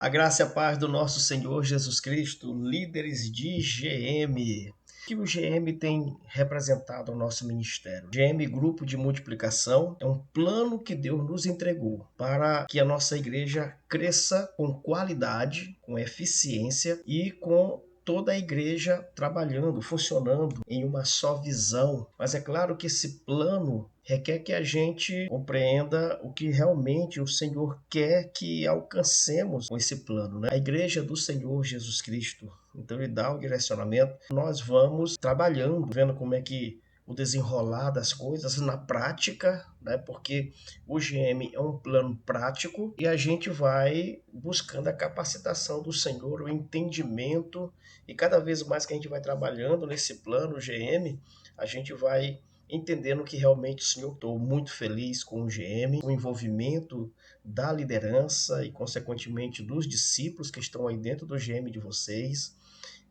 A graça e a paz do nosso Senhor Jesus Cristo, líderes de GM. O que o GM tem representado ao nosso ministério? GM, Grupo de Multiplicação, é um plano que Deus nos entregou para que a nossa igreja cresça com qualidade, com eficiência e com toda a igreja trabalhando, funcionando em uma só visão. Mas é claro que esse plano requer que a gente compreenda o que realmente o Senhor quer que alcancemos com esse plano, né? A igreja do Senhor Jesus Cristo. Então ele dá o direcionamento. Nós vamos trabalhando, vendo como é que o desenrolar das coisas na prática, né? Porque o GM é um plano prático e a gente vai buscando a capacitação do Senhor, o entendimento, e cada vez mais que a gente vai trabalhando nesse plano GM, a gente vai entendendo que realmente o Senhor, estou muito feliz com o GM, o envolvimento da liderança e, consequentemente, dos discípulos que estão aí dentro do GM de vocês.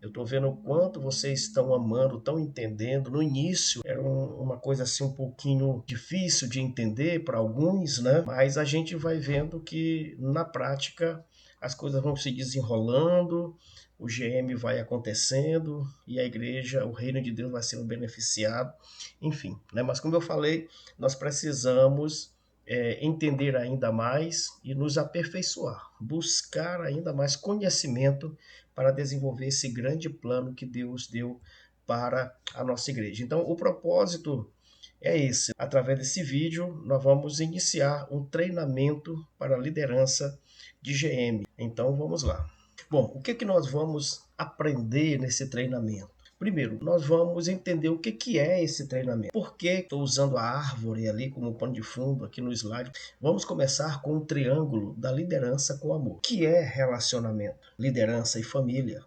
Eu estou vendo o quanto vocês estão amando, estão entendendo. No início era uma coisa assim um pouquinho difícil de entender para alguns, né? Mas a gente vai vendo que na prática as coisas vão se desenrolando, o GM vai acontecendo e a igreja, o reino de Deus vai sendo beneficiado, enfim, né? Mas como eu falei, nós precisamos entender ainda mais e nos aperfeiçoar, buscar ainda mais conhecimento para desenvolver esse grande plano que Deus deu para a nossa igreja. Então, o propósito é esse. Através desse vídeo, nós vamos iniciar um treinamento para a liderança de GM. Então, vamos lá. Bom, o que nós vamos aprender nesse treinamento? Primeiro, nós vamos entender o que é esse treinamento. Por que estou usando a árvore ali como pano de fundo aqui no slide? Vamos começar com o triângulo da liderança com amor. O que é relacionamento? Liderança e família.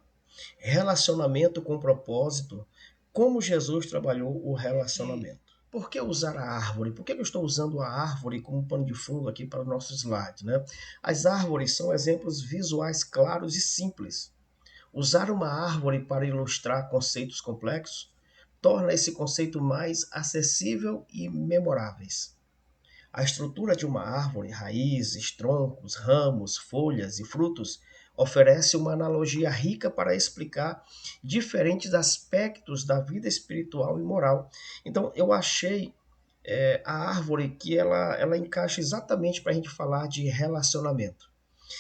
Relacionamento com propósito. Como Jesus trabalhou o relacionamento. Por que usar a árvore? Por que eu estou usando a árvore como pano de fundo aqui para o nosso slide, né? As árvores são exemplos visuais claros e simples. Usar uma árvore para ilustrar conceitos complexos torna esse conceito mais acessível e memoráveis. A estrutura de uma árvore, raízes, troncos, ramos, folhas e frutos, oferece uma analogia rica para explicar diferentes aspectos da vida espiritual e moral. Então, eu achei a árvore que ela encaixa exatamente para a gente falar de relacionamento.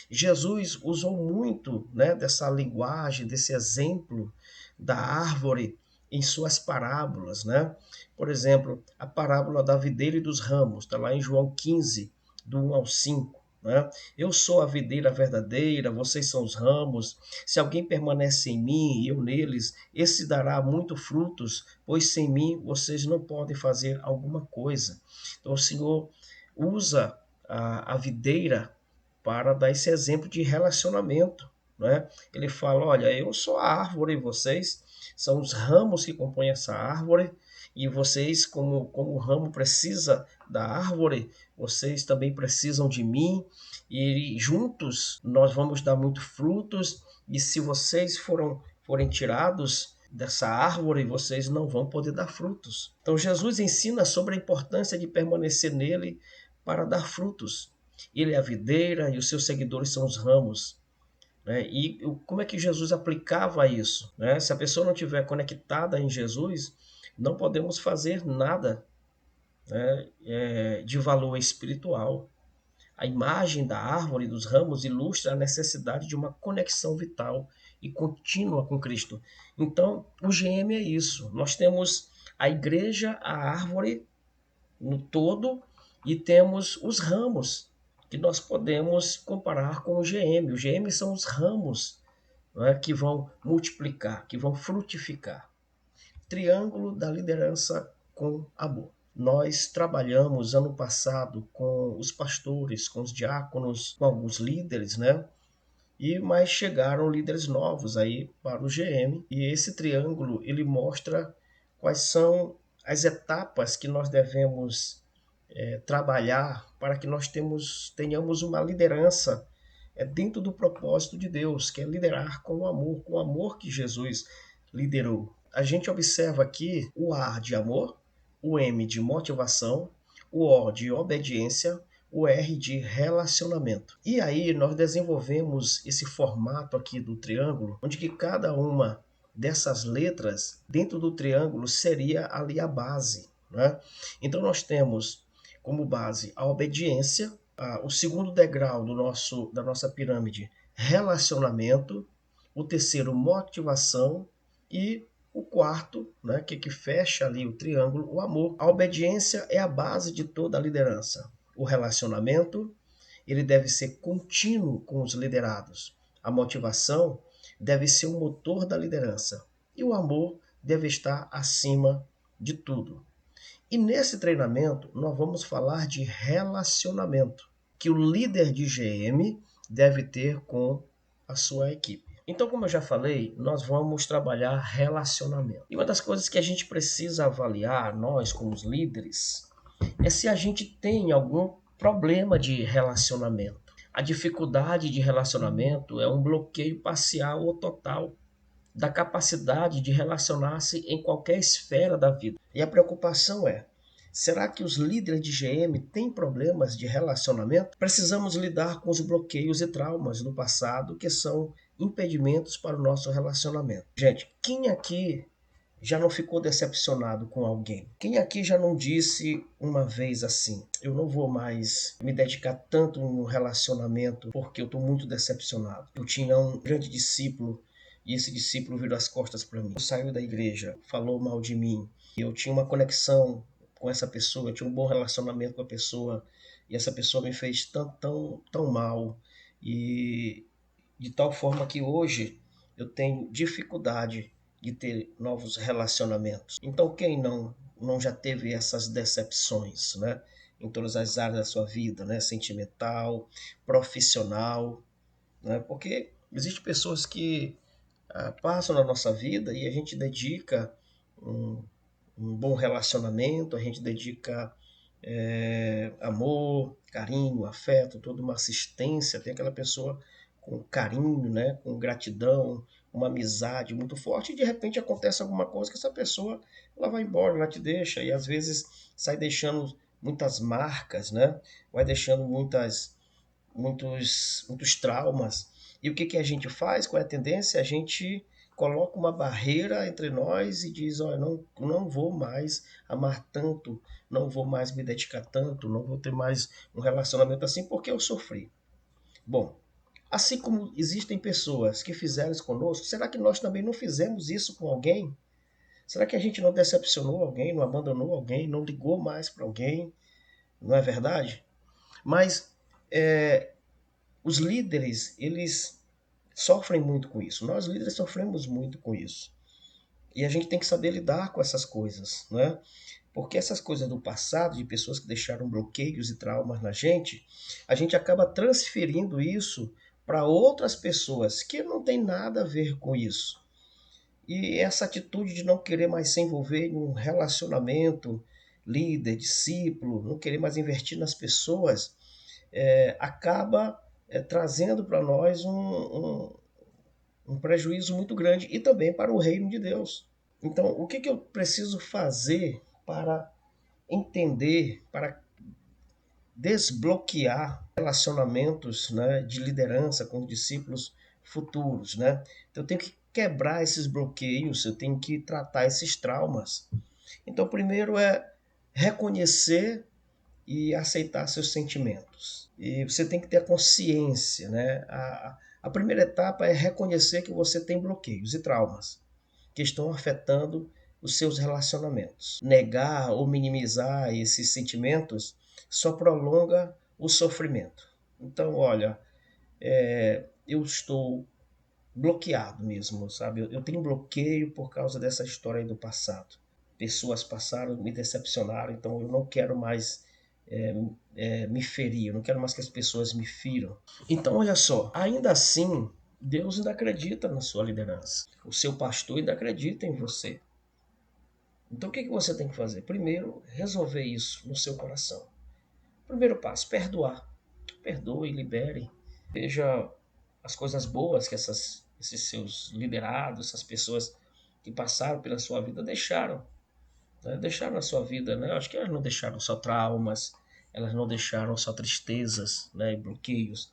Jesus usou muito, né, dessa linguagem, desse exemplo da árvore em suas parábolas, né? Por exemplo, a parábola da videira e dos ramos, está lá em João 15, do 1 ao 5. Né? Eu sou a videira verdadeira, vocês são os ramos. Se alguém permanece em mim e eu neles, esse dará muito frutos, pois sem mim vocês não podem fazer alguma coisa. Então o Senhor usa a videira para dar esse exemplo de relacionamento, né? Ele fala, olha, eu sou a árvore e vocês são os ramos que compõem essa árvore, e vocês, como o ramo precisa da árvore, vocês também precisam de mim, e juntos nós vamos dar muitos frutos, e se vocês forem tirados dessa árvore, vocês não vão poder dar frutos. Então Jesus ensina sobre a importância de permanecer nele para dar frutos. Ele é a videira e os seus seguidores são os ramos. Né? E como é que Jesus aplicava isso? Né? Se a pessoa não estiver conectada em Jesus, não podemos fazer nada, né, de valor espiritual. A imagem da árvore e dos ramos ilustra a necessidade de uma conexão vital e contínua com Cristo. Então, o GM é isso. Nós temos a igreja, a árvore no todo, e temos os ramos, que nós podemos comparar com o GM. O GM são os ramos, né, que vão multiplicar, que vão frutificar. Triângulo da liderança com amor. Nós trabalhamos ano passado com os pastores, com os diáconos, com alguns líderes, né? E mais chegaram líderes novos aí para o GM. E esse triângulo ele mostra quais são as etapas que nós devemos trabalhar para que nós tenhamos uma liderança dentro do propósito de Deus, que é liderar com o amor que Jesus liderou. A gente observa aqui o A de amor, o M de motivação, o O de obediência, o R de relacionamento. E aí nós desenvolvemos esse formato aqui do triângulo, onde que cada uma dessas letras dentro do triângulo seria ali a base, né? Então nós temos como base a obediência, o segundo degrau da nossa pirâmide, relacionamento, o terceiro, motivação, e o quarto, né, que fecha ali o triângulo, o amor. A obediência é a base de toda a liderança. O relacionamento, ele deve ser contínuo com os liderados. A motivação deve ser o motor da liderança. E o amor deve estar acima de tudo. E nesse treinamento, nós vamos falar de relacionamento, que o líder de GM deve ter com a sua equipe. Então, como eu já falei, nós vamos trabalhar relacionamento. E uma das coisas que a gente precisa avaliar, nós como os líderes, é se a gente tem algum problema de relacionamento. A dificuldade de relacionamento é um bloqueio parcial ou total da capacidade de relacionar-se em qualquer esfera da vida. E a preocupação é: será que os líderes de GM têm problemas de relacionamento? Precisamos lidar com os bloqueios e traumas do passado que são impedimentos para o nosso relacionamento. Gente, quem aqui já não ficou decepcionado com alguém? Quem aqui já não disse uma vez assim: eu não vou mais me dedicar tanto no relacionamento porque eu estou muito decepcionado? Eu tinha um grande discípulo e esse discípulo virou as costas para mim. Saiu da igreja, falou mal de mim. Eu tinha uma conexão com essa pessoa, eu tinha um bom relacionamento com a pessoa e essa pessoa me fez tão mal, e de tal forma que hoje eu tenho dificuldade de ter novos relacionamentos. Então quem não já teve essas decepções, né? Em todas as áreas da sua vida, né? Sentimental, profissional, né? Porque existem pessoas que passam na nossa vida e a gente dedica um, um bom relacionamento, a gente dedica amor, carinho, afeto, toda uma assistência, tem aquela pessoa com carinho, né, com gratidão, uma amizade muito forte, e de repente acontece alguma coisa que essa pessoa ela vai embora, ela te deixa, e às vezes sai deixando muitas marcas, né, vai deixando muitos traumas. E o que a gente faz? Qual é a tendência? A gente coloca uma barreira entre nós e diz: olha, não vou mais amar tanto, não vou mais me dedicar tanto, não vou ter mais um relacionamento assim porque eu sofri. Bom, assim como existem pessoas que fizeram isso conosco, será que nós também não fizemos isso com alguém? Será que a gente não decepcionou alguém, não abandonou alguém, não ligou mais para alguém? Não é verdade? Mas os líderes, eles sofrem muito com isso. Nós líderes sofremos muito com isso. E a gente tem que saber lidar com essas coisas, né? Porque essas coisas do passado, de pessoas que deixaram bloqueios e traumas na gente, a gente acaba transferindo isso para outras pessoas que não tem nada a ver com isso. E essa atitude de não querer mais se envolver em um relacionamento, líder, discípulo, não querer mais investir nas pessoas, acaba trazendo para nós um prejuízo muito grande e também para o reino de Deus. Então, o que eu preciso fazer para entender, para desbloquear relacionamentos, né, de liderança com discípulos futuros, né? Então, eu tenho que quebrar esses bloqueios, eu tenho que tratar esses traumas. Então, primeiro é reconhecer e aceitar seus sentimentos. E você tem que ter a consciência, né? A primeira etapa é reconhecer que você tem bloqueios e traumas que estão afetando os seus relacionamentos. Negar ou minimizar esses sentimentos só prolonga o sofrimento. Então, olha, eu estou bloqueado mesmo, sabe? Eu tenho bloqueio por causa dessa história aí do passado. Pessoas passaram, me decepcionaram, então eu não quero mais me ferir, eu não quero mais que as pessoas me firam. Então, olha só, ainda assim, Deus ainda acredita na sua liderança. O seu pastor ainda acredita em você. Então, o que você tem que fazer? Primeiro, resolver isso no seu coração. Primeiro passo, perdoar. Perdoe, libere. Veja as coisas boas que esses seus liderados, essas pessoas que passaram pela sua vida deixaram. Né? Deixaram na sua vida. Né? Eu acho que elas não deixaram só traumas, elas não deixaram só tristezas, né, e bloqueios.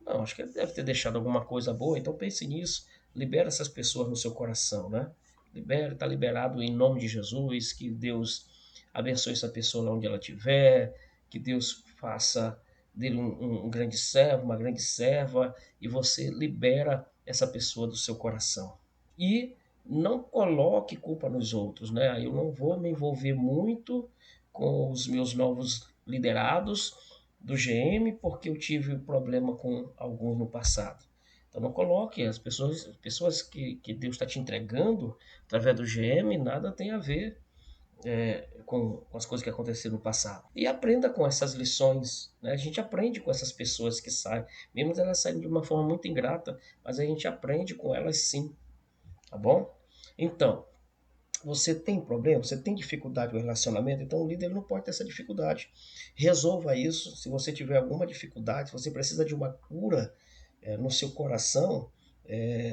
Não, acho que ele deve ter deixado alguma coisa boa, então pense nisso, libera essas pessoas no seu coração, né? Libera, está liberado em nome de Jesus, que Deus abençoe essa pessoa lá onde ela estiver, que Deus faça dele um grande servo, uma grande serva, e você libera essa pessoa do seu coração. E não coloque culpa nos outros, né? Eu não vou me envolver muito com os meus novos liderados do GM porque eu tive problema com alguns no passado. Então não coloque as pessoas que Deus está te entregando através do GM, nada tem a ver com as coisas que aconteceram no passado. E aprenda com essas lições, né? A gente aprende com essas pessoas que saem, mesmo elas saindo de uma forma muito ingrata, mas a gente aprende com elas sim, tá bom? Então, você tem problema, você tem dificuldade no relacionamento, então o líder não pode ter essa dificuldade. Resolva isso. Se você tiver alguma dificuldade, se você precisa de uma cura no seu coração,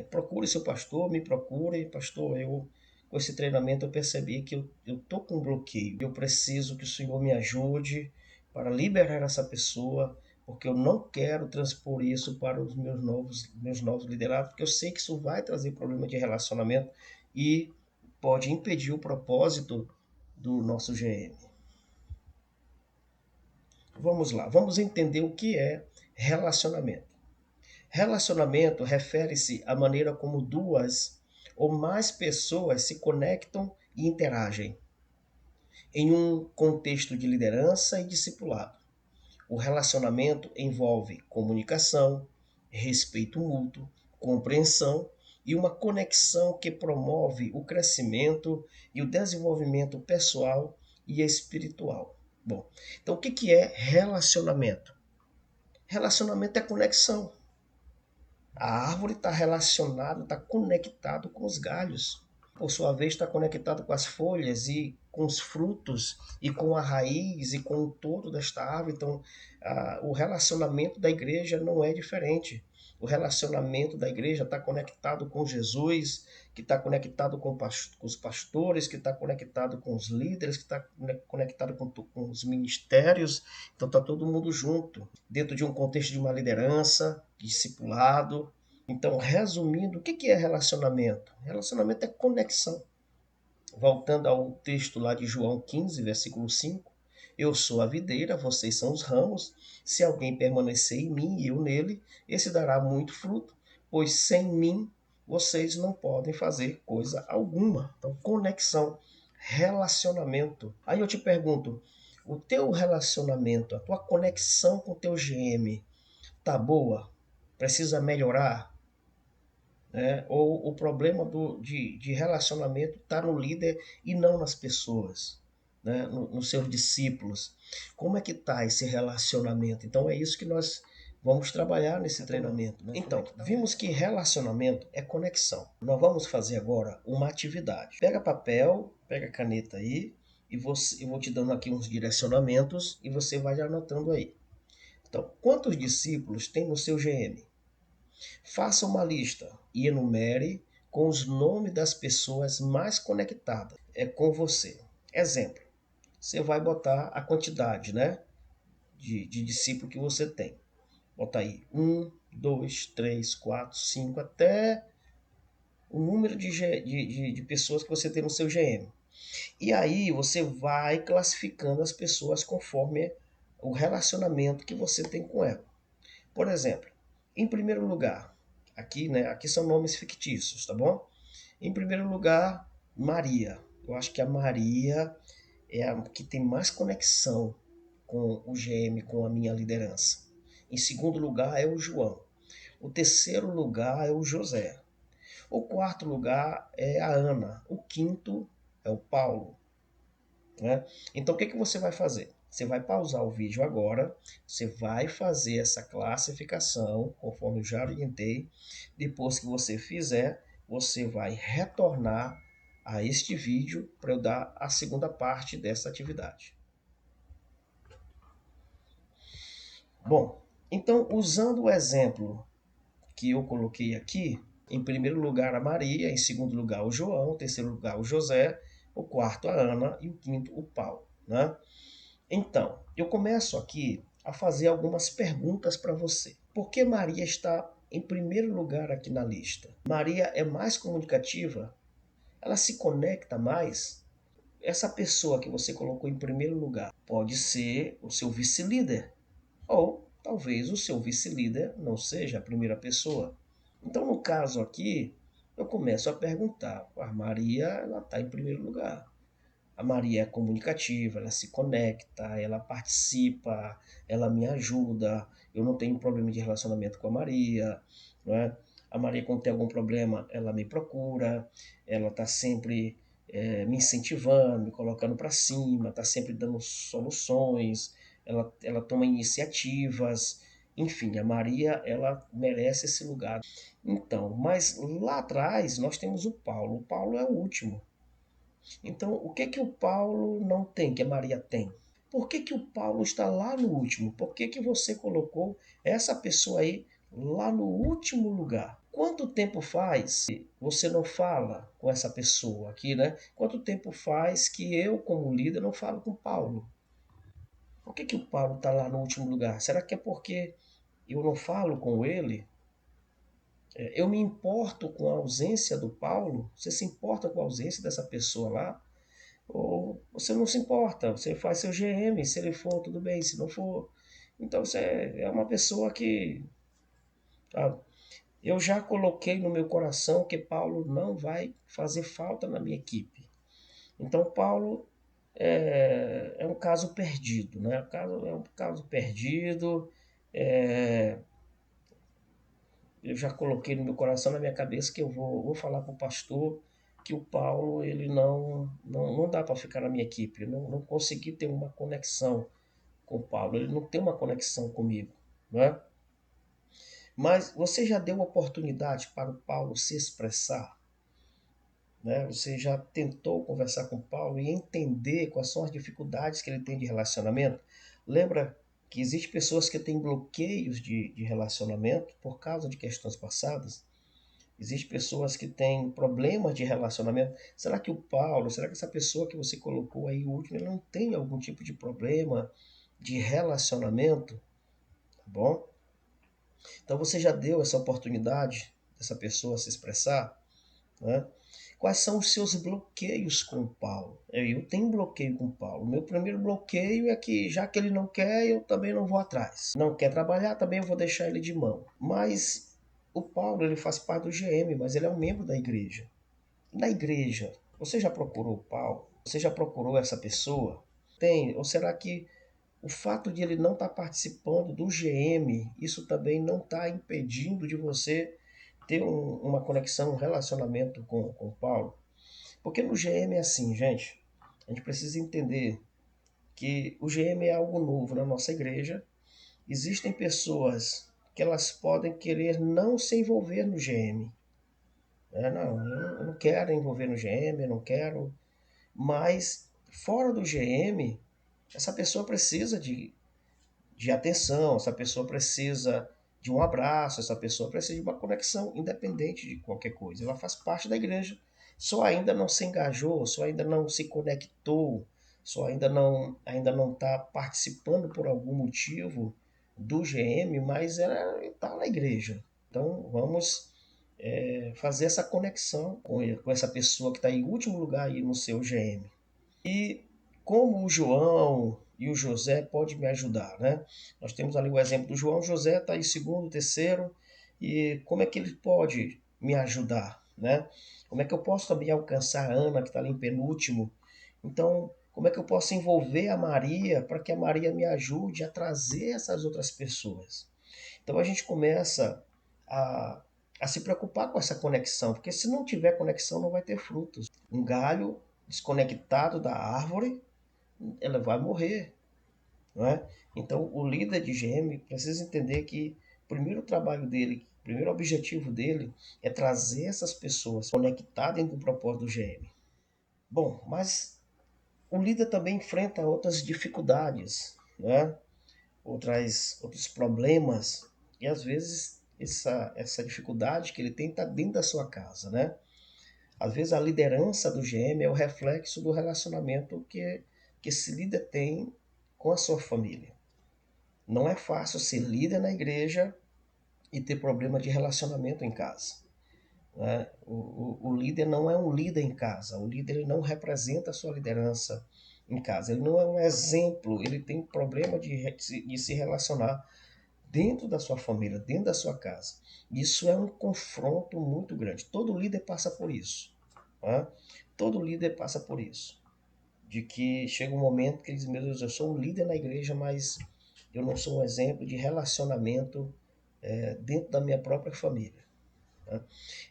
procure seu pastor, me procure, pastor. Eu com esse treinamento eu percebi que eu tô com um bloqueio. Eu preciso que o Senhor me ajude para liberar essa pessoa, porque eu não quero transpor isso para os meus novos liderados, porque eu sei que isso vai trazer problema de relacionamento e pode impedir o propósito do nosso GM. Vamos lá, vamos entender o que é relacionamento. Relacionamento refere-se à maneira como duas ou mais pessoas se conectam e interagem em um contexto de liderança e discipulado. O relacionamento envolve comunicação, respeito mútuo, compreensão e uma conexão que promove o crescimento e o desenvolvimento pessoal e espiritual. Bom, então o que é relacionamento? Relacionamento é conexão. A árvore está relacionada, está conectado com os galhos. Por sua vez, está conectado com as folhas e com os frutos e com a raiz e com o todo desta árvore. Então, o relacionamento da igreja não é diferente. O relacionamento da igreja está conectado com Jesus, que está conectado com os pastores, que está conectado com os líderes, que está conectado com os ministérios. Então, está todo mundo junto, dentro de um contexto de uma liderança, discipulado. Então, resumindo, o que é relacionamento? Relacionamento é conexão. Voltando ao texto lá de João 15, versículo 5, eu sou a videira, vocês são os ramos. Se alguém permanecer em mim e eu nele, esse dará muito fruto, pois sem mim vocês não podem fazer coisa alguma. Então, conexão, relacionamento. Aí eu te pergunto, o teu relacionamento, a tua conexão com o teu GM, tá boa? Precisa melhorar? Ou o problema de relacionamento está no líder e não nas pessoas, né? Nos seus discípulos. Como é que está esse relacionamento? Então é isso que nós vamos trabalhar nesse treinamento. Né? Então, vimos que relacionamento é conexão. Nós vamos fazer agora uma atividade. Pega papel, pega caneta aí, e eu vou te dando aqui uns direcionamentos e você vai anotando aí. Então, quantos discípulos tem no seu GM? Faça uma lista e enumere com os nomes das pessoas mais conectadas com você. Exemplo, você vai botar a quantidade, né, de discípulos que você tem. Bota aí 1, 2, 3, 4, 5, até o número de pessoas que você tem no seu GM. E aí você vai classificando as pessoas conforme o relacionamento que você tem com ela. Por exemplo, em primeiro lugar, aqui são nomes fictícios, tá bom? Em primeiro lugar, Maria. Eu acho que a Maria é a que tem mais conexão com o GM, com a minha liderança. Em segundo lugar é o João. O terceiro lugar é o José. O quarto lugar é a Ana. O quinto é o Paulo. Né? Então o que você vai fazer? Você vai pausar o vídeo agora, você vai fazer essa classificação, conforme eu já orientei. Depois que você fizer, você vai retornar a este vídeo para eu dar a segunda parte dessa atividade. Bom, então usando o exemplo que eu coloquei aqui, em primeiro lugar a Maria, em segundo lugar o João, em terceiro lugar o José, o quarto a Ana e o quinto o Paulo, né? Então, eu começo aqui a fazer algumas perguntas para você. Por que Maria está em primeiro lugar aqui na lista? Maria é mais comunicativa? Ela se conecta mais? Essa pessoa que você colocou em primeiro lugar pode ser o seu vice-líder, ou talvez o seu vice-líder não seja a primeira pessoa. Então, no caso aqui, eu começo a perguntar: a Maria ela está em primeiro lugar. A Maria é comunicativa, ela se conecta, ela participa, ela me ajuda. Eu não tenho problema de relacionamento com a Maria, não é? A Maria, quando tem algum problema, ela me procura, ela está sempre me incentivando, me colocando para cima, está sempre dando soluções, ela toma iniciativas. Enfim, a Maria, ela merece esse lugar. Então, mas lá atrás nós temos o Paulo. O Paulo é o último. Então, o que que o Paulo não tem, que a Maria tem? Por que que o Paulo está lá no último? Por que que você colocou essa pessoa aí lá no último lugar? Quanto tempo faz que você não fala com essa pessoa aqui, né? Quanto tempo faz que eu, como líder, não falo com o Paulo? Por que que o Paulo está lá no último lugar? Será que é porque eu não falo com ele? Eu me importo com a ausência do Paulo? Você se importa com a ausência dessa pessoa lá? Ou você não se importa, você faz seu GM, se ele for, tudo bem, se não for. Então você é uma pessoa que. Ah, eu já coloquei no meu coração que Paulo não vai fazer falta na minha equipe. Então Paulo é um caso perdido, né? É um caso perdido. É, eu já coloquei no meu coração, na minha cabeça, que eu vou falar para o pastor que o Paulo ele não dá para ficar na minha equipe. Eu não consegui ter uma conexão com o Paulo, ele não tem uma conexão comigo, né? Mas você já deu oportunidade para o Paulo se expressar, né? Você já tentou conversar com o Paulo e entender quais são as dificuldades que ele tem de relacionamento? Lembra que existem pessoas que têm bloqueios de relacionamento por causa de questões passadas? Existem pessoas que têm problemas de relacionamento. Será que o Paulo, será que essa pessoa que você colocou aí, o último, ele não tem algum tipo de problema de relacionamento? Tá bom? Então você já deu essa oportunidade dessa pessoa se expressar, né? Quais são os seus bloqueios com o Paulo? Eu tenho bloqueio com o Paulo. Meu primeiro bloqueio é que, já que ele não quer, eu também não vou atrás. Não quer trabalhar, também eu vou deixar ele de mão. Mas o Paulo, ele faz parte do GM, mas ele é um membro da igreja. Na igreja, você já procurou o Paulo? Você já procurou essa pessoa? Tem? Ou será que o fato de ele não estar participando do GM, isso também não está impedindo de você ter uma conexão, um relacionamento com o Paulo? Porque no GM é assim, gente. A gente precisa entender que o GM é algo novo na nossa igreja. Existem pessoas que elas podem querer não se envolver no GM. Não, eu não quero envolver no GM, eu não quero. Mas fora do GM, essa pessoa precisa de atenção, essa pessoa precisa de um abraço, essa pessoa precisa de uma conexão, independente de qualquer coisa. Ela faz parte da igreja, só ainda não se engajou, só ainda não se conectou, só ainda não está participando por algum motivo do GM, mas ela está na igreja. Então vamos fazer essa conexão com essa pessoa que está em último lugar aí no seu GM. E como o João e o José podem me ajudar, né? Nós temos ali o exemplo do João. José está em segundo, terceiro, e como é que ele pode me ajudar, né? Como é que eu posso também alcançar a Ana, que está ali em penúltimo? Então, como é que eu posso envolver a Maria para que a Maria me ajude a trazer essas outras pessoas? Então a gente começa a, a se preocupar com essa conexão, porque se não tiver conexão não vai ter frutos. Um galho desconectado da árvore, ela vai morrer, não é? Então o líder de GM precisa entender que o primeiro trabalho dele, o primeiro objetivo dele é trazer essas pessoas conectadas dentro do propósito do GM. Bom, mas o líder também enfrenta outras dificuldades, né? Outros problemas, e às vezes essa dificuldade que ele tem está dentro da sua casa, né? Às vezes a liderança do GM é o reflexo do relacionamento que esse líder tem com a sua família. Não é fácil ser líder na igreja e ter problema de relacionamento em casa. Né? O líder não é um líder em casa. O líder ele não representa a sua liderança em casa. Ele não é um exemplo. Ele tem problema de se relacionar dentro da sua família, dentro da sua casa. Isso é um confronto muito grande. Todo líder passa por isso. Né? Todo líder passa por isso. De que chega um momento que ele diz, meu Deus, eu sou um líder na igreja, mas eu não sou um exemplo de relacionamento dentro da minha própria família. Né?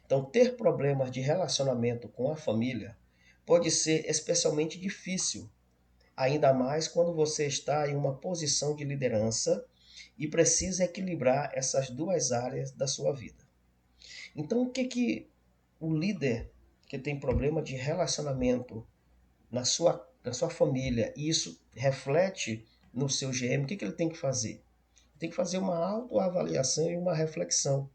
Então, ter problemas de relacionamento com a família pode ser especialmente difícil, ainda mais quando você está em uma posição de liderança e precisa equilibrar essas duas áreas da sua vida. Então, o que o líder que tem problema de relacionamento na sua família e isso reflete no seu GM, o que ele tem que fazer? Tem que fazer uma autoavaliação e uma reflexão.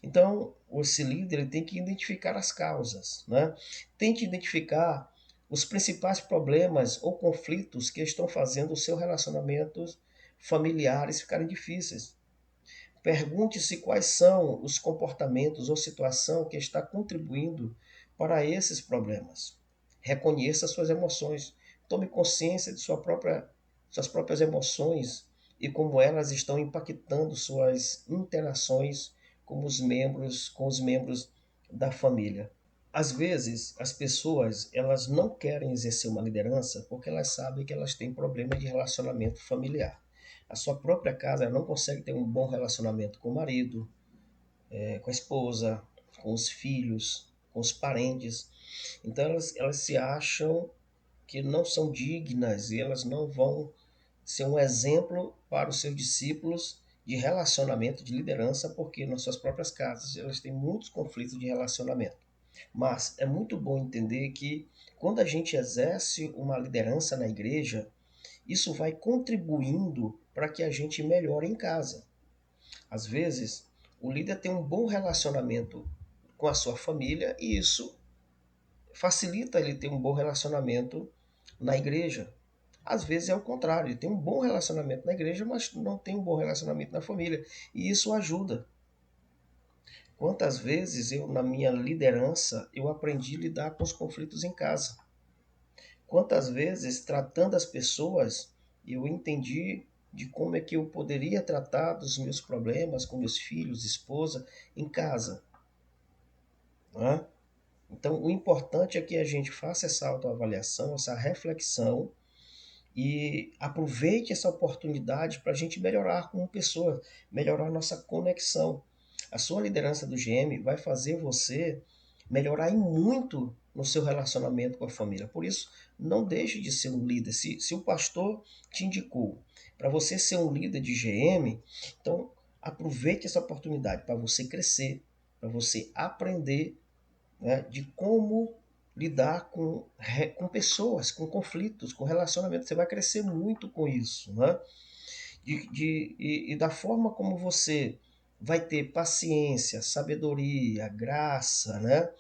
Então, esse líder ele tem que identificar as causas, né? Tente identificar os principais problemas ou conflitos que estão fazendo os seus relacionamentos familiares ficarem difíceis. Pergunte-se quais são os comportamentos ou situação que está contribuindo para esses problemas. Reconheça suas emoções. Tome consciência de suas próprias emoções e como elas estão impactando suas interações com os membros da família. Às vezes, as pessoas elas não querem exercer uma liderança porque elas sabem que elas têm problema de relacionamento familiar. A sua própria casa ela não consegue ter um bom relacionamento com o marido, com a esposa, com os filhos, com os parentes. Então elas se acham que não são dignas e elas não vão ser um exemplo para os seus discípulos de relacionamento, de liderança, porque nas suas próprias casas elas têm muitos conflitos de relacionamento. Mas é muito bom entender que quando a gente exerce uma liderança na igreja, isso vai contribuindo para que a gente melhore em casa. Às vezes, o líder tem um bom relacionamento com a sua família e isso facilita ele ter um bom relacionamento na igreja. Às vezes é o contrário, ele tem um bom relacionamento na igreja, mas não tem um bom relacionamento na família. E isso ajuda. Quantas vezes eu, na minha liderança, eu aprendi a lidar com os conflitos em casa. Quantas vezes, tratando as pessoas, eu entendi de como é que eu poderia tratar dos meus problemas com meus filhos, esposa, em casa. Né? Então, o importante é que a gente faça essa autoavaliação, essa reflexão e aproveite essa oportunidade para a gente melhorar como pessoa, melhorar a nossa conexão. A sua liderança do GM vai fazer você melhorar em muito no seu relacionamento com a família. Por isso, não deixe de ser um líder. Se o pastor te indicou para você ser um líder de GM, então aproveite essa oportunidade para você crescer, para você aprender, né, de como lidar com pessoas, com conflitos, com relacionamentos. Você vai crescer muito com isso. Né? E da forma como você vai ter paciência, sabedoria, graça, né?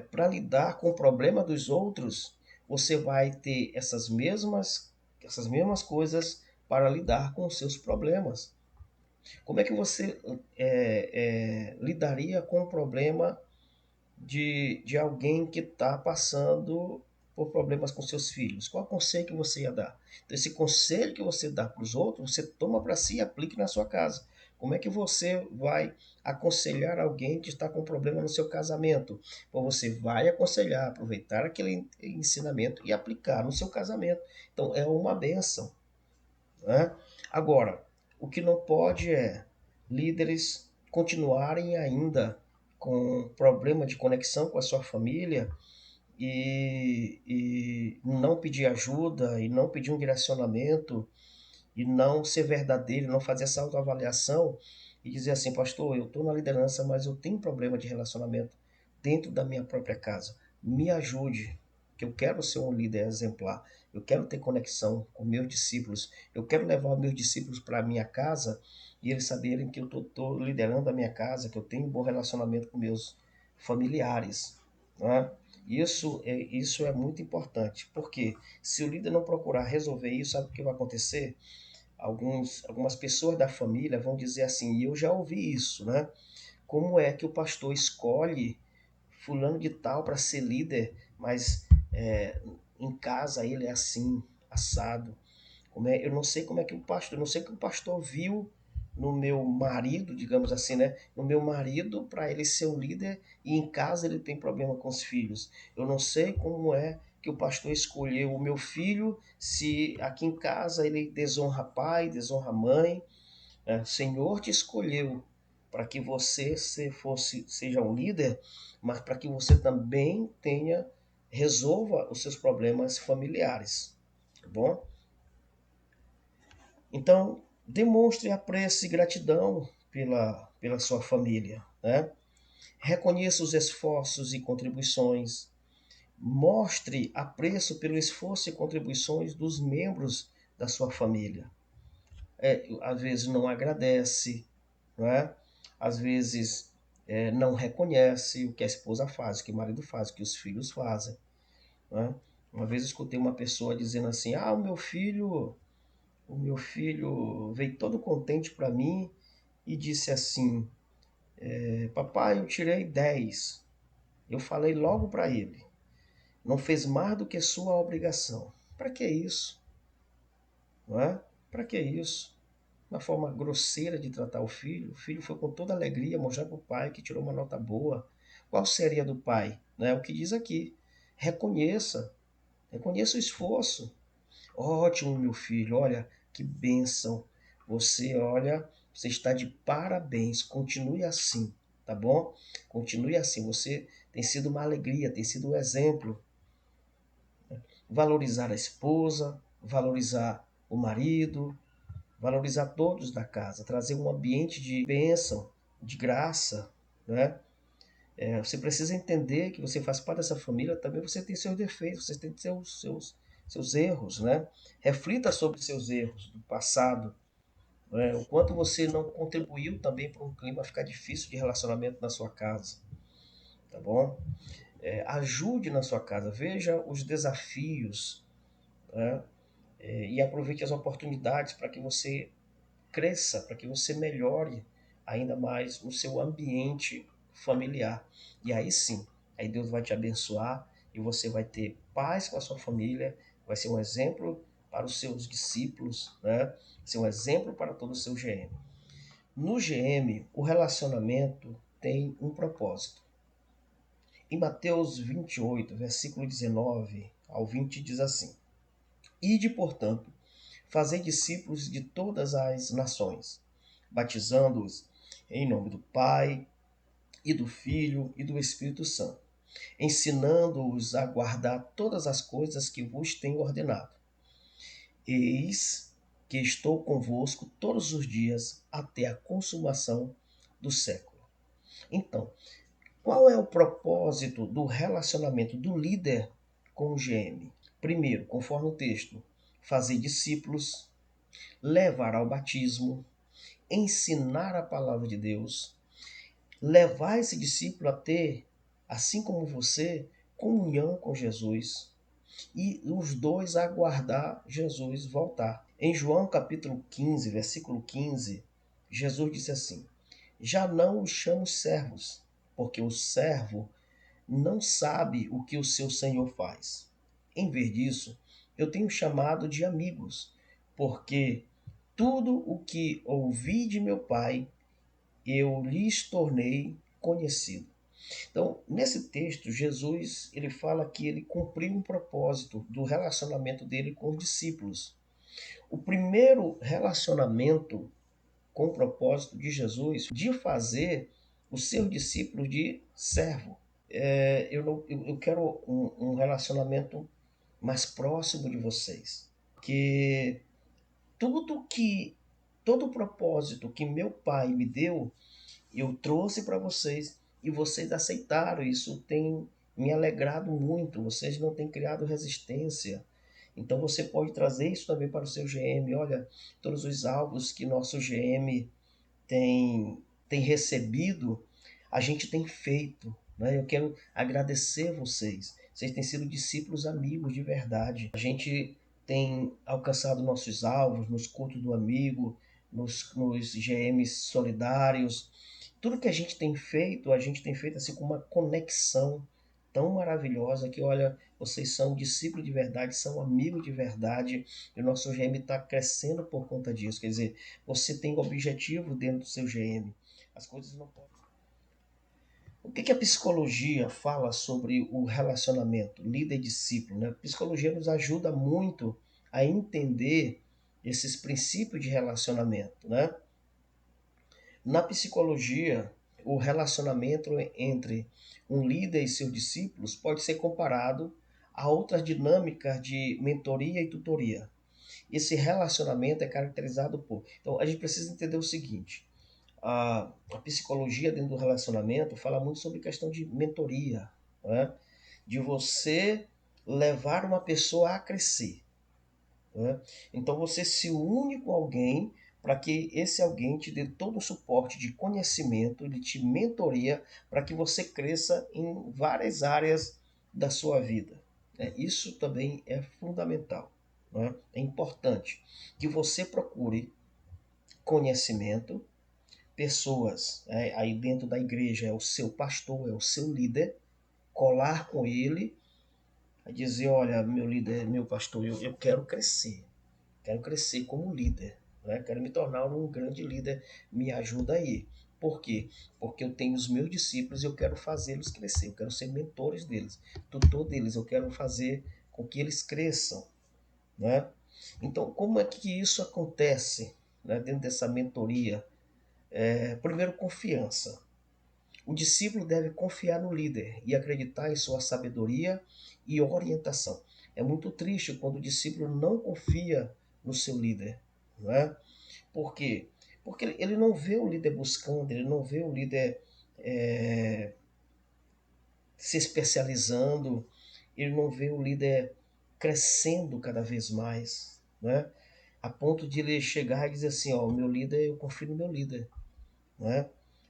Para lidar com o problema dos outros, você vai ter essas mesmas coisas para lidar com os seus problemas. Como é que você lidaria com o problema de alguém que está passando por problemas com seus filhos? Qual conselho que você ia dar? Então, esse conselho que você dá para os outros, você toma para si e aplique na sua casa. Como é que você vai aconselhar alguém que está com problema no seu casamento? Então, você vai aconselhar, aproveitar aquele ensinamento e aplicar no seu casamento. Então, é uma benção. Né? Agora, o que não pode é líderes continuarem ainda com problema de conexão com a sua família e não pedir ajuda, e não pedir um direcionamento, e não ser verdadeiro, não fazer essa autoavaliação e dizer assim, pastor, eu estou na liderança, mas eu tenho problema de relacionamento dentro da minha própria casa. Me ajude, que eu quero ser um líder exemplar. Eu quero ter conexão com meus discípulos. Eu quero levar meus discípulos para a minha casa e eles saberem que eu estou liderando a minha casa, que eu tenho um bom relacionamento com meus familiares. Né? Isso é muito importante, porque se o líder não procurar resolver isso, sabe o que vai acontecer? Algumas pessoas da família vão dizer assim, e eu já ouvi isso, né? Como é que o pastor escolhe fulano de tal para ser líder, mas em casa ele é assim, assado. Eu não sei como é que o pastor, eu não sei o que o pastor viu no meu marido, digamos assim, né? No meu marido, para ele ser um líder e em casa ele tem problema com os filhos. Eu não sei como é que o pastor escolheu o meu filho, se aqui em casa ele desonra pai, desonra mãe. O Senhor te escolheu para que você seja um líder, mas para que você também resolva os seus problemas familiares, tá bom? Então, demonstre apreço e gratidão pela sua família, né? Reconheça os esforços e contribuições. Mostre apreço pelo esforço e contribuições dos membros da sua família. Às vezes não agradece, não é? Às vezes não reconhece o que a esposa faz, o que o marido faz, o que os filhos fazem. Não é? Uma vez eu escutei uma pessoa dizendo assim: o meu filho veio todo contente para mim e disse assim: papai, eu tirei 10. Eu falei logo para ele: não fez mais do que sua obrigação. Para que isso? Não é? Para que isso? Uma forma grosseira de tratar o filho. O filho foi com toda alegria mostrar para o pai que tirou uma nota boa. Qual seria do pai? Né? O que diz aqui. Reconheça. Reconheça o esforço. Ótimo, meu filho. Olha, que bênção. Você está de parabéns. Continue assim, tá bom? Continue assim. Você tem sido uma alegria, tem sido um exemplo. Valorizar a esposa, valorizar o marido, valorizar todos da casa, trazer um ambiente de bênção, de graça, né? Você precisa entender que você faz parte dessa família, também você tem seus defeitos, você tem seus erros, né? Reflita sobre seus erros do passado, né? O quanto você não contribuiu também para um clima ficar difícil de relacionamento na sua casa, tá bom? Ajude na sua casa, veja os desafios, né? E aproveite as oportunidades para que você cresça, para que você melhore ainda mais o seu ambiente familiar. E aí sim, aí Deus vai te abençoar e você vai ter paz com a sua família, vai ser um exemplo para os seus discípulos, né? Ser um exemplo para todo o seu GM. No GM, o relacionamento tem um propósito. Em Mateus 28, versículo 19 ao 20, diz assim: Ide, portanto, fazei discípulos de todas as nações, batizando-os em nome do Pai, e do Filho e do Espírito Santo, ensinando-os a guardar todas as coisas que vos tenho ordenado. Eis que estou convosco todos os dias até a consumação do século. Então, qual é o propósito do relacionamento do líder com o GM? Primeiro, conforme o texto, fazer discípulos, levar ao batismo, ensinar a palavra de Deus, levar esse discípulo a ter, assim como você, comunhão com Jesus e os dois aguardar Jesus voltar. Em João capítulo 15, versículo 15, Jesus disse assim: Já não os chamo servos, porque o servo não sabe o que o seu senhor faz. Em vez disso, eu tenho chamado de amigos, porque tudo o que ouvi de meu Pai eu lhes tornei conhecido. Então, nesse texto, Jesus ele fala que ele cumpriu um propósito do relacionamento dele com os discípulos. O primeiro relacionamento com o propósito de Jesus de fazer os seus discípulos de servo. Eu quero um relacionamento mais próximo de vocês. Que tudo que, todo o propósito que meu pai me deu, eu trouxe para vocês e vocês aceitaram. Isso tem me alegrado muito. Vocês não têm criado resistência. Então você pode trazer isso também para o seu GM. Olha, todos os alvos que nosso GM tem recebido, a gente tem feito. né? Eu quero agradecer vocês. Vocês têm sido discípulos amigos de verdade. A gente tem alcançado nossos alvos nos cultos do amigo, nos GMs solidários. Tudo que a gente tem feito assim com uma conexão tão maravilhosa que, olha, vocês são discípulos de verdade, são amigos de verdade, e o nosso GM está crescendo por conta disso. Quer dizer, você tem objetivo dentro do seu GM. As coisas não podem. O que a psicologia fala sobre o relacionamento líder-discípulo, né? A psicologia nos ajuda muito a entender esses princípios de relacionamento, né? Na psicologia, o relacionamento entre um líder e seus discípulos pode ser comparado a outras dinâmicas de mentoria e tutoria. Esse relacionamento é caracterizado por. Então, a gente precisa entender o seguinte: a psicologia dentro do relacionamento fala muito sobre questão de mentoria, né? De você levar uma pessoa a crescer, né? Então você se une com alguém para que esse alguém te dê todo o suporte de conhecimento, ele te mentoria para que você cresça em várias áreas da sua vida, né? Isso também é fundamental, né? É importante que você procure conhecimento, pessoas, né, aí dentro da igreja é o seu pastor, é o seu líder, colar com ele, a dizer, olha, meu líder, meu pastor, eu quero crescer como líder, né? Quero me tornar um grande líder, me ajuda aí. Por quê? Porque eu tenho os meus discípulos e eu quero fazê-los crescer, eu quero ser mentores deles, tutor deles, eu quero fazer com que eles cresçam, né? Então, como é que isso acontece, né, dentro dessa mentoria? Primeiro, confiança. O discípulo deve confiar no líder e acreditar em sua sabedoria e orientação. É muito triste quando o discípulo não confia no seu líder, não é? Por quê? Porque ele não vê o líder buscando, ele não vê o líder é, se especializando, ele não vê o líder crescendo cada vez mais, né? A ponto de ele chegar e dizer assim, ó, o meu líder, eu confio no meu líder, né?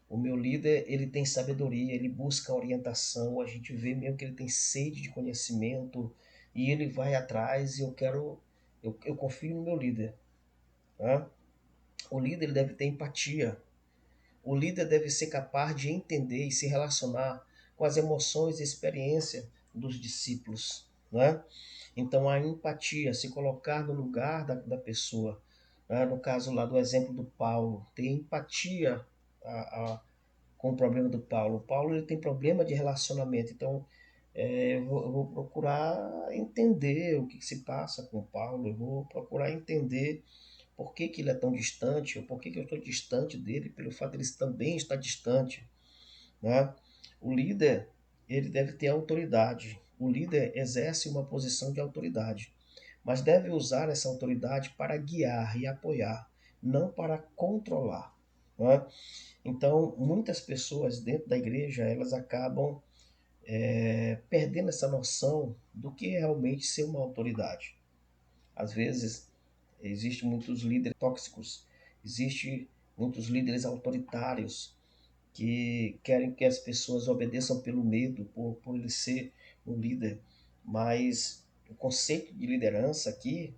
O meu líder, ele tem sabedoria, ele busca orientação, a gente vê mesmo que ele tem sede de conhecimento e ele vai atrás e eu confio no meu líder, né? O líder ele deve ter empatia, o líder deve ser capaz de entender e se relacionar com as emoções e experiência dos discípulos, né? Então a empatia, se colocar no lugar da pessoa, né? No caso lá do exemplo do Paulo, ter empatia a, com o problema do Paulo. O Paulo ele tem problema de relacionamento, então eu vou procurar entender o que se passa com o Paulo, eu vou procurar entender por que ele é tão distante, ou por que eu estou distante dele, pelo fato de ele também estar distante, né? O líder ele deve ter autoridade. O líder exerce uma posição de autoridade, mas deve usar essa autoridade para guiar e apoiar, não para controlar, né? Então, muitas pessoas dentro da igreja, elas acabam perdendo essa noção do que é realmente ser uma autoridade. Às vezes, existem muitos líderes tóxicos, existem muitos líderes autoritários que querem que as pessoas obedeçam pelo medo, por ele ser um líder. Mas o conceito de liderança aqui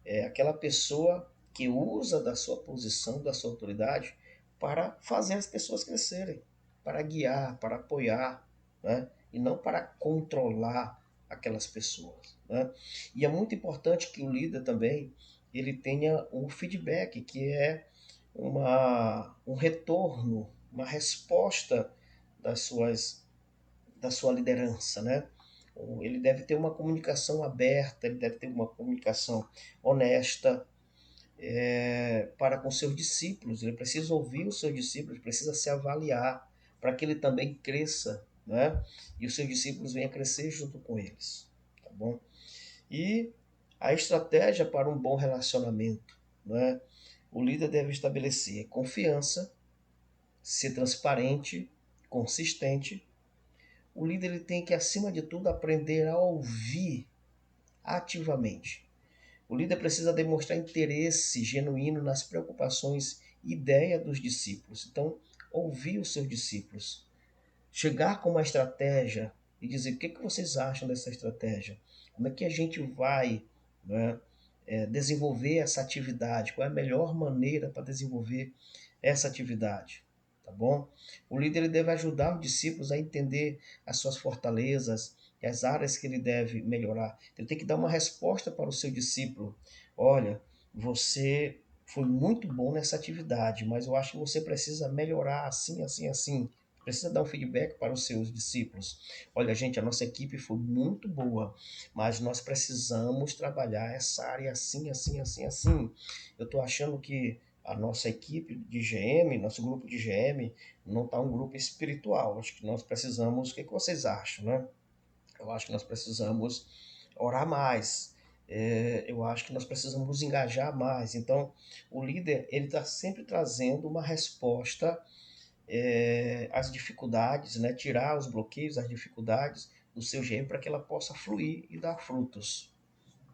é aquela pessoa que usa da sua posição, da sua autoridade, para fazer as pessoas crescerem, para guiar, para apoiar, né? E não para controlar aquelas pessoas, né? E é muito importante que o líder também ele tenha um feedback, que é um retorno, uma resposta das suas, da sua liderança, né? Ele deve ter uma comunicação aberta, ele deve ter uma comunicação honesta, para com seus discípulos. Ele precisa ouvir os seus discípulos, precisa se avaliar para que ele também cresça, né? E os seus discípulos venham a crescer junto com eles, tá bom? E a estratégia para um bom relacionamento, né? O líder deve estabelecer confiança, ser transparente, consistente. O líder ele tem que, acima de tudo, aprender a ouvir ativamente. O líder precisa demonstrar interesse genuíno nas preocupações e ideia dos discípulos. Então, ouvir os seus discípulos. chegar com uma estratégia e dizer o que vocês acham dessa estratégia, como é que a gente vai, né, desenvolver essa atividade, qual é a melhor maneira para desenvolver essa atividade, tá bom? O líder ele deve ajudar os discípulos a entender as suas fortalezas e as áreas que ele deve melhorar. Ele tem que dar uma resposta para o seu discípulo. Olha, você foi muito bom nessa atividade, mas eu acho que você precisa melhorar assim, assim, assim. Precisa dar um feedback para os seus discípulos. Olha, gente, a nossa equipe foi muito boa, mas nós precisamos trabalhar essa área assim, assim, assim, assim. Eu estou achando que a nossa equipe de GM, nosso grupo de GM, não está um grupo espiritual. Acho que nós precisamos. O que vocês acham, né? Eu acho que nós precisamos orar mais. Eu acho que nós precisamos nos engajar mais. Então, o líder ele está sempre trazendo uma resposta às dificuldades, né? Tirar os bloqueios, as dificuldades do seu GM para que ela possa fluir e dar frutos.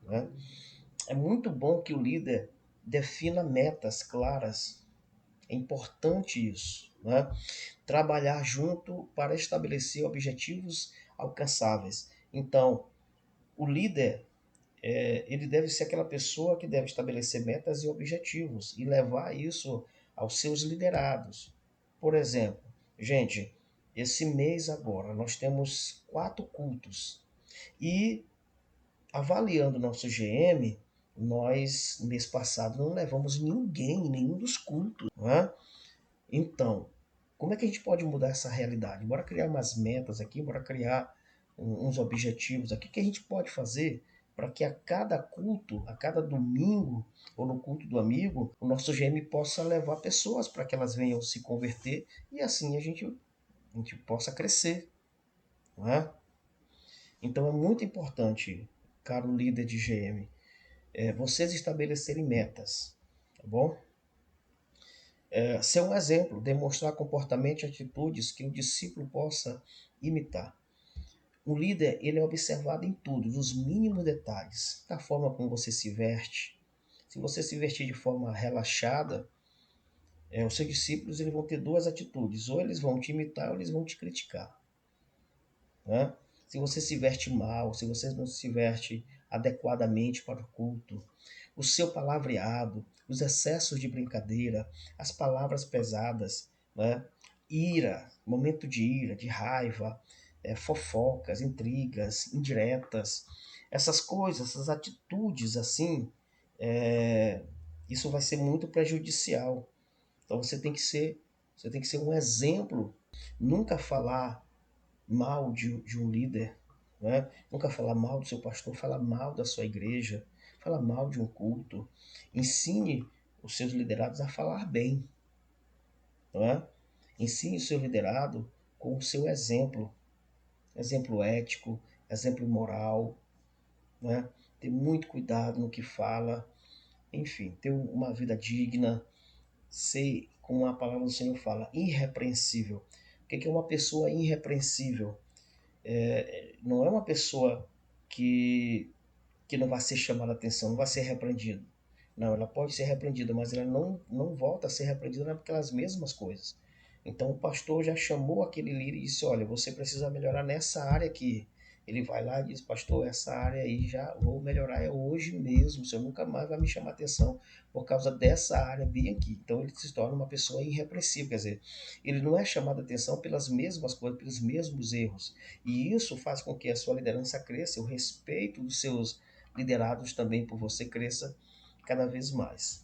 Né? É muito bom que o líder defina metas claras. É importante isso. Né? Trabalhar junto para estabelecer objetivos alcançáveis. Então, o líder ele deve ser aquela pessoa que deve estabelecer metas e objetivos e levar isso aos seus liderados. Por exemplo, gente, esse mês agora nós temos 4 cultos e avaliando nosso GM, nós mês passado não levamos ninguém em nenhum dos cultos, não é? Então, como é que a gente pode mudar essa realidade? Bora criar umas metas aqui, bora criar uns objetivos aqui. O que a gente pode fazer para que a cada culto, a cada domingo, ou no culto do amigo, o nosso GM possa levar pessoas para que elas venham se converter e assim a gente possa crescer, não é? Então é muito importante, caro líder de GM, vocês estabelecerem metas, tá bom? Ser um exemplo, demonstrar comportamento e atitudes que o discípulo possa imitar. O líder ele é observado em tudo, nos mínimos detalhes, da forma como você se veste. Se você se vestir de forma relaxada, os seus discípulos eles vão ter duas atitudes: ou eles vão te imitar ou eles vão te criticar. Né? Se você se veste mal, se você não se veste adequadamente para o culto, o seu palavreado, os excessos de brincadeira, as palavras pesadas, né? Ira, momento de ira, de raiva, fofocas, intrigas, indiretas, essas coisas, essas atitudes assim, isso vai ser muito prejudicial. Então você tem que ser um exemplo, nunca falar mal de um líder, né? Nunca falar mal do seu pastor, falar mal da sua igreja, falar mal de um culto. Ensine os seus liderados a falar bem, não é? Ensine o seu liderado com o seu exemplo, exemplo ético, exemplo moral, né? Ter muito cuidado no que fala, enfim, ter uma vida digna, ser, como a palavra do Senhor fala, irrepreensível. O que é uma pessoa irrepreensível? Não é uma pessoa que, que não vai ser chamada a atenção, não vai ser repreendida. Não, ela pode ser repreendida, mas ela não volta a ser repreendida pelas mesmas coisas. Então o pastor já chamou aquele líder e disse: olha, você precisa melhorar nessa área aqui. Ele vai lá e diz: pastor, essa área aí já vou melhorar é hoje mesmo, o senhor nunca mais vai me chamar atenção por causa dessa área bem aqui. Então ele se torna uma pessoa irrepreensível, quer dizer, ele não é chamado a atenção pelas mesmas coisas, pelos mesmos erros. E isso faz com que a sua liderança cresça, o respeito dos seus liderados também por você cresça cada vez mais.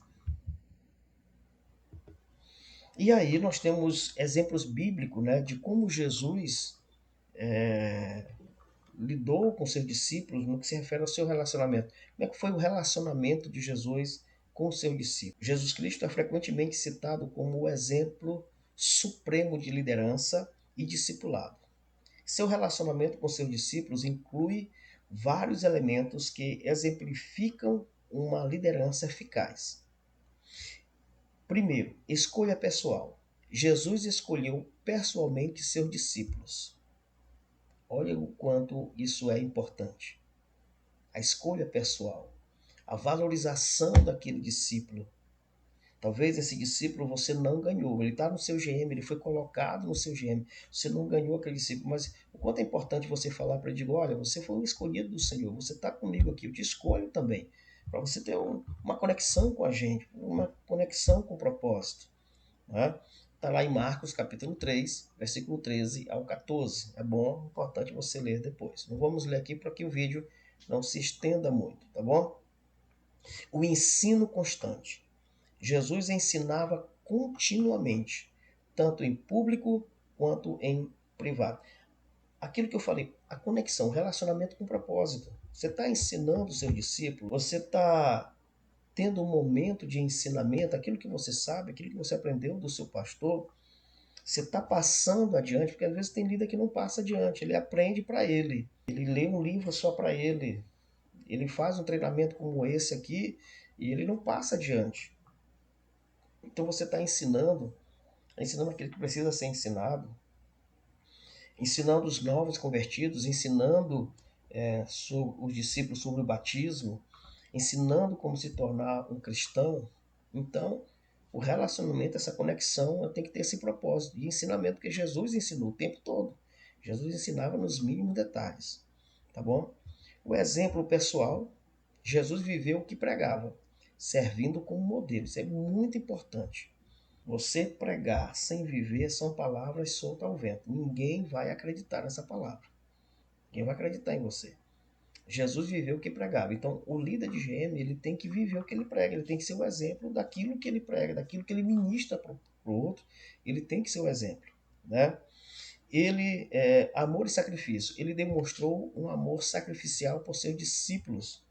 E aí nós temos exemplos bíblicos, né, de como Jesus lidou com seus discípulos no que se refere ao seu relacionamento. Como é que foi o relacionamento de Jesus com o seu discípulo? Jesus Cristo é frequentemente citado como o exemplo supremo de liderança e discipulado. Seu relacionamento com seus discípulos inclui vários elementos que exemplificam uma liderança eficaz. Primeiro, escolha pessoal. Jesus escolheu pessoalmente seus discípulos. Olha o quanto isso é importante. A escolha pessoal, a valorização daquele discípulo. Talvez esse discípulo você não ganhou. Ele está no seu GM, ele foi colocado no seu GM. Você não ganhou aquele discípulo. Mas o quanto é importante você falar para ele, digo, olha, você foi um escolhido do Senhor, você está comigo aqui, eu te escolho também. Para você ter uma conexão com a gente, uma conexão com o propósito. Né? Está lá em Marcos capítulo 3, versículo 13 ao 14. É bom, importante você ler depois. Não vamos ler aqui para que o vídeo não se estenda muito, tá bom? O ensino constante. Jesus ensinava continuamente, tanto em público quanto em privado. Aquilo que eu falei, a conexão, o relacionamento com propósito. Você está ensinando o seu discípulo, você está tendo um momento de ensinamento, aquilo que você sabe, aquilo que você aprendeu do seu pastor, você está passando adiante, porque às vezes tem líder que não passa adiante, ele aprende para ele, ele lê um livro só para ele faz um treinamento como esse aqui e ele não passa adiante. Então você está ensinando aquilo que precisa ser ensinado, ensinando os novos convertidos, ensinando os discípulos sobre o batismo, ensinando como se tornar um cristão. Então, o relacionamento, essa conexão, tem que ter esse propósito de ensinamento, porque Jesus ensinou o tempo todo. Jesus ensinava nos mínimos detalhes, tá bom? O exemplo pessoal, Jesus viveu o que pregava, servindo como modelo. Isso é muito importante. Você pregar sem viver são palavras soltas ao vento. Ninguém vai acreditar nessa palavra. Ninguém vai acreditar em você. Jesus viveu o que pregava. Então, o líder de GM, ele tem que viver o que ele prega. Ele tem que ser o exemplo daquilo que ele prega, daquilo que ele ministra para o outro. Ele tem que ser o exemplo, né? Ele, amor e sacrifício. Ele demonstrou um amor sacrificial por seus discípulos.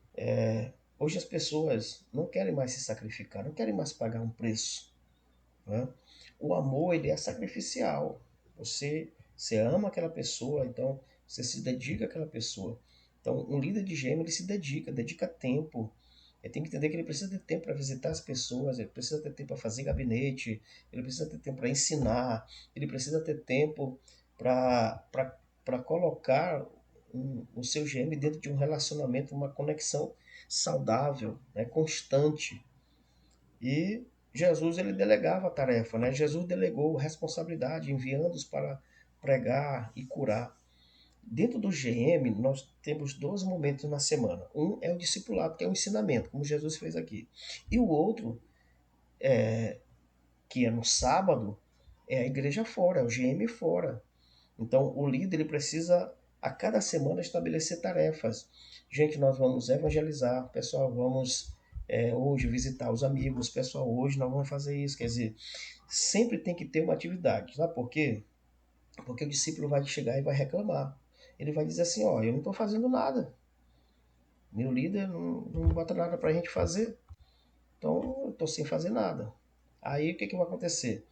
Hoje as pessoas não querem mais se sacrificar, não querem mais pagar um preço, né? O amor, ele é sacrificial. Você ama aquela pessoa, então você se dedica àquela pessoa. Então, um líder de GM, ele se dedica tempo. Ele tem que entender que ele precisa ter tempo para visitar as pessoas, ele precisa ter tempo para fazer gabinete, ele precisa ter tempo para ensinar, ele precisa ter tempo para colocar o seu GM dentro de um relacionamento, uma conexão saudável, né, constante. E Jesus, ele delegava a tarefa, né? Jesus delegou responsabilidade, enviando-os para pregar e curar. Dentro do GM, nós temos dois momentos na semana. Um é o discipulado, que é o ensinamento, como Jesus fez aqui. E o outro, que é no sábado, é a igreja fora, é o GM fora. Então, o líder ele precisa, a cada semana, estabelecer tarefas. Gente, nós vamos evangelizar, pessoal, vamos hoje visitar os amigos, pessoal, hoje nós vamos fazer isso. Quer dizer, sempre tem que ter uma atividade. Sabe por quê? Porque o discípulo vai chegar e vai reclamar. Ele vai dizer assim, ó, eu não estou fazendo nada. Meu líder não bota nada para a gente fazer. Então, eu estou sem fazer nada. Aí, o que vai acontecer?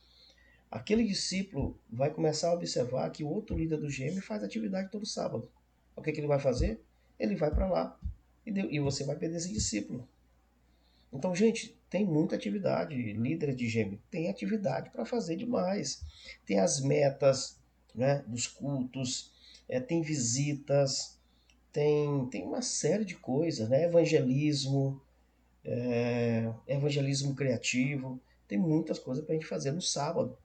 Aquele discípulo vai começar a observar que o outro líder do GM faz atividade todo sábado. O que ele vai fazer? Ele vai para lá e você vai perder esse discípulo. Então, gente, tem muita atividade. Líderes de GM tem atividade para fazer demais. Tem as metas, né, dos cultos, tem visitas, tem uma série de coisas, né? Evangelismo, evangelismo criativo. Tem muitas coisas para a gente fazer no sábado.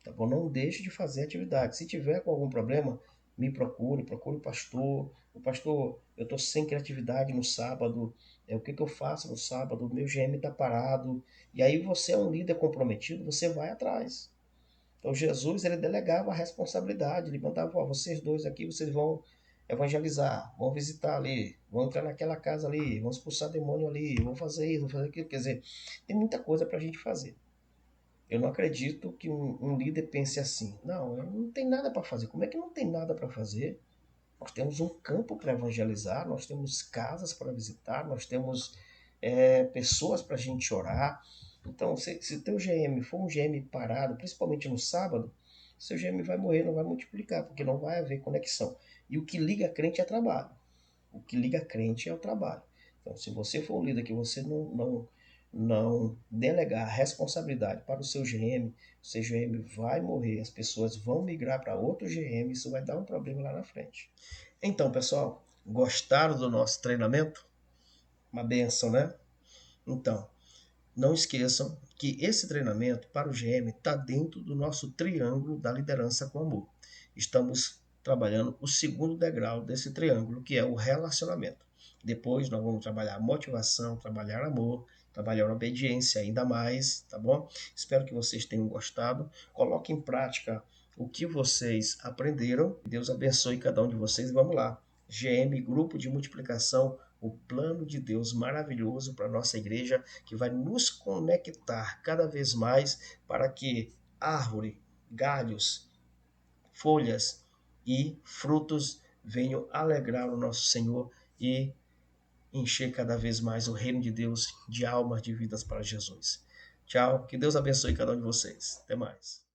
Tá bom? Não deixe de fazer atividade. Se tiver com algum problema, me procure o pastor. O pastor, eu estou sem criatividade no sábado. O que eu faço no sábado? O meu GM está parado. E aí você é um líder comprometido, você vai atrás. Então Jesus, ele delegava a responsabilidade. Ele mandava, ó, vocês dois aqui, vocês vão evangelizar, vão visitar ali, vão entrar naquela casa ali, vão expulsar demônio ali, vão fazer isso, vão fazer aquilo. Quer dizer, tem muita coisa para a gente fazer. Eu não acredito que um líder pense assim. Não, não tem nada para fazer. Como é que não tem nada para fazer? Nós temos um campo para evangelizar, nós temos casas para visitar, nós temos pessoas para a gente orar. Então, se o teu GM for um GM parado, principalmente no sábado, seu GM vai morrer, não vai multiplicar, porque não vai haver conexão. E o que liga crente é trabalho. O que liga crente é o trabalho. Então, se você for um líder que você não delegar a responsabilidade para o seu GM vai morrer, as pessoas vão migrar para outro GM, isso vai dar um problema lá na frente. Então, pessoal, gostaram do nosso treinamento? Uma benção, né? Então, não esqueçam que esse treinamento para o GM está dentro do nosso triângulo da liderança com amor. Estamos trabalhando o segundo degrau desse triângulo, que é o relacionamento. Depois nós vamos trabalhar motivação, trabalhar amor, trabalhar obediência ainda mais, tá bom? Espero que vocês tenham gostado. Coloquem em prática o que vocês aprenderam. Deus abençoe cada um de vocês. Vamos lá. GM, Grupo de Multiplicação, o plano de Deus maravilhoso para a nossa igreja, que vai nos conectar cada vez mais para que árvore, galhos, folhas e frutos venham alegrar o nosso Senhor e encher cada vez mais o reino de Deus de almas, de vidas para Jesus. Tchau, que Deus abençoe cada um de vocês. Até mais.